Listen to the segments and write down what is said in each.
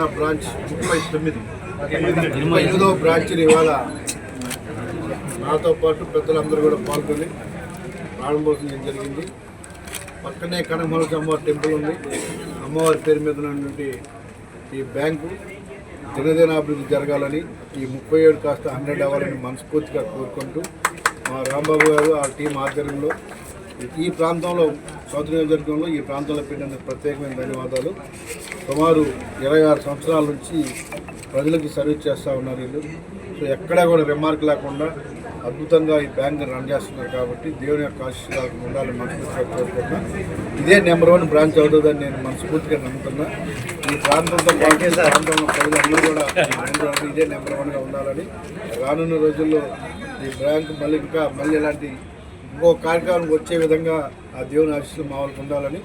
మన బ్రాంచ్ 39వ బ్రాంచ్ని ఇవాళ నాతో పాటు పెద్దలందరూ కూడా పాల్గొని ప్రారంభోత్సవం జరిగింది. పక్కనే కనకమలసి అమ్మవారి టెంపుల్ ఉంది. అమ్మవారి పేరు మీద ఉన్నటువంటి ఈ బ్యాంకు దినదినాభివృద్ధి జరగాలని, ఈ 37 కాస్త 100 అవ్వాలని మనస్ఫూర్తిగా కోరుకుంటూ మా రాంబాబు గారు ఆ టీం ఆధ్వర్యంలో ఈ ప్రాంతంలో సౌత్ నియోజకవర్గంలో ఈ ప్రాంతంలో పెట్టిన ప్రత్యేకమైన ధన్యవాదాలు. సుమారు 26 సంవత్సరాల నుంచి ప్రజలకు సర్వీస్ చేస్తూ ఉన్నారు వీళ్ళు. సో ఎక్కడా కూడా రిమార్క్ లేకుండా అద్భుతంగా ఈ బ్యాంక్ రన్ చేస్తున్నారు. కాబట్టి దేవుని యొక్క ఆశీర్వాదం ఉండాలని మనస్ఫూర్తిగా కోరుకుంటున్నా. ఇదే నెంబర్ 1 బ్రాంచ్ అవుతుందని నేను మనస్ఫూర్తిగా నమ్ముతున్నా. ఈ ప్రాంతంతో ప్రాంతంలో ప్రజలందరూ కూడా ఇదే నెంబర్ 1గా ఉండాలని, రానున్న రోజుల్లో ఈ బ్యాంక్ మళ్ళీ ఇలాంటి ఇంకో కార్యక్రమం వచ్చే విధంగా ఆ దేవుని ఆశీస్సులు మా వాళ్ళకు ఉండాలని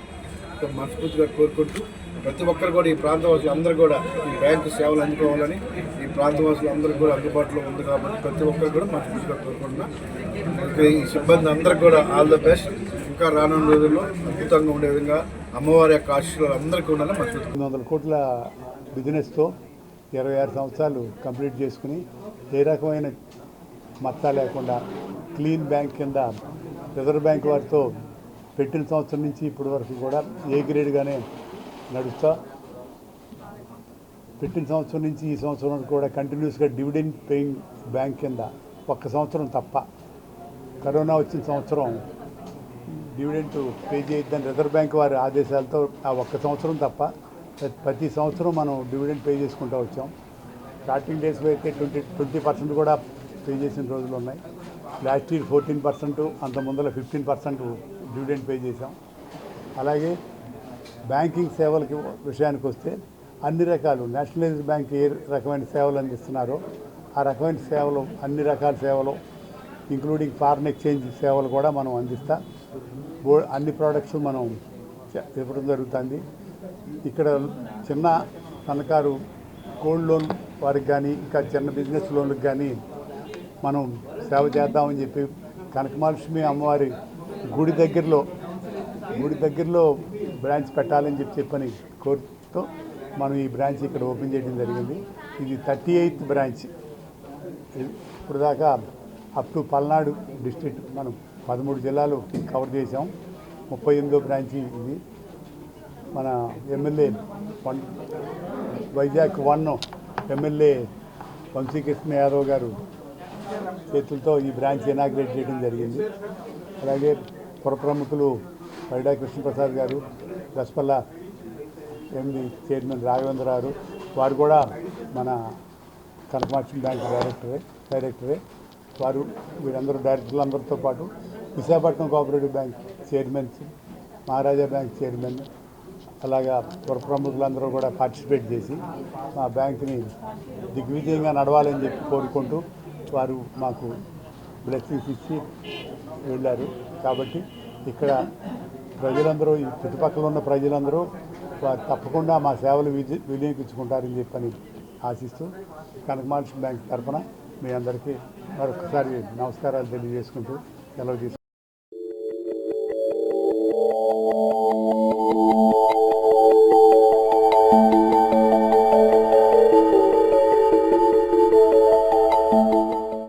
మనస్ఫూర్తిగా కోరుకుంటూ, ప్రతి ఒక్కరు కూడా ఈ ప్రాంతవాసులు అందరూ కూడా ఈ బ్యాంకు సేవలు అందుకోవాలని, ఈ ప్రాంతవాసులు అందరూ కూడా అందుబాటులో ఉంది కాబట్టి ప్రతి ఒక్కరు కూడా మనస్ఫూర్తిగా కోరుకుంటున్నా. ఈ సిబ్బంది అందరూ కూడా ఆల్ ద బెస్ట్. ఇంకా రానున్న రోజుల్లో అద్భుతంగా ఉండే విధంగా అమ్మవారి యొక్క ఆశీస్సులు అందరికీ ఉండాలని మనస్ఫూర్తిగా. 200 కోట్ల బిజినెస్తో 26 సంవత్సరాలు కంప్లీట్ చేసుకుని ఏ రకమైన మచ్చా లేకుండా క్లీన్ బ్యాంక్ కింద రిజర్వ్ బ్యాంక్ వారితో పెట్టిన సంవత్సరం నుంచి ఇప్పటి వరకు కూడా ఏ గ్రేడ్గానే నడుస్తా, పెట్టిన సంవత్సరం నుంచి ఈ సంవత్సరం వరకు కూడా కంటిన్యూస్గా డివిడెండ్ పేయింగ్ బ్యాంక్ కింద ఒక్క సంవత్సరం తప్ప, కరోనా వచ్చిన సంవత్సరం డివిడెంట్ పే చేయొద్దని రిజర్వ్ బ్యాంక్ వారి ఆదేశాలతో ఆ ఒక్క సంవత్సరం తప్ప ప్రతి సంవత్సరం మనం డివిడెంట్ పే చేసుకుంటూ వచ్చాం. స్టార్టింగ్ డేస్లో అయితే 20% కూడా పే చేసిన రోజులు ఉన్నాయి. లాస్ట్ ఇయర్ 14%, అంత ముందర 15% డివిడెంట్ పే చేసాం. అలాగే బ్యాంకింగ్ సేవలకి విషయానికి వస్తే అన్ని రకాలు నేషనలైజ్డ్ బ్యాంక్ ఏ రకమైన సేవలు అందిస్తున్నారో ఆ రకమైన సేవలు, అన్ని రకాల సేవలు ఇంక్లూడింగ్ ఫారిన్ ఎక్స్చేంజ్ సేవలు కూడా మనం అందిస్తా అన్ని ప్రోడక్ట్స్ మనం ఇవ్వడం జరుగుతుంది. ఇక్కడ చిన్న సన్నకారు గోల్డ్ లోన్ వారికి కానీ ఇంకా చిన్న బిజినెస్ లోన్లకు కానీ మనం సేవ చేద్దామని చెప్పి కనకమహాలక్ష్మి అమ్మవారి గుడి దగ్గరలో బ్రాంచ్ పెట్టాలని చెప్పని కోరుతూ మనం ఈ బ్రాంచ్ ఇక్కడ ఓపెన్ చేయడం జరిగింది. ఇది 38th బ్రాంచ్. ఇప్పుడు దాకా అప్ టు పల్నాడు డిస్ట్రిక్ట్ మనం 13 జిల్లాలు కవర్ చేసాం. 38వ బ్రాంచ్ ఇది. మన ఎమ్మెల్యే వైజాగ్ 1 ఎమ్మెల్యే వంశీకృష్ణ యాదవ్ గారు చేతులతో ఈ బ్రాంచ్ ఇనాగ్రేట్ చేయడం జరిగింది. అలాగే పుర ప్రముఖులు పైడా కృష్ణప్రసాద్ గారు, రసపల్ల ఎండి చైర్మన్ రాఘవేంద్ర గారు, వారు కూడా మన కనకమహాలక్ష్మి బ్యాంక్ డైరెక్టరే వారు. వీరందరూ డైరెక్టర్లందరితో పాటు విశాఖపట్నం కోఆపరేటివ్ బ్యాంక్ చైర్మన్స్, మహారాజా బ్యాంక్ చైర్మన్, అలాగా పుర ప్రముఖులందరూ కూడా పార్టిసిపేట్ చేసి మా బ్యాంక్ని దిగ్విజయంగా నడవాలని చెప్పి కోరుకుంటూ వారు మాకు బ్లెస్సింగ్స్ ఇచ్చి వెళ్ళారు. కాబట్టి ఇక్కడ ప్రజలందరూ, ఈ చుట్టుపక్కల ఉన్న ప్రజలందరూ వారు తప్పకుండా మా సేవలు వినియోగించుకుంటారని చెప్పని ఆశిస్తూ కనకమహాలక్ష్మి బ్యాంక్ తరఫున మీ అందరికీ మరొకసారి నమస్కారాలు తెలియజేసుకుంటూ సెలవు తీసుకుంటాం.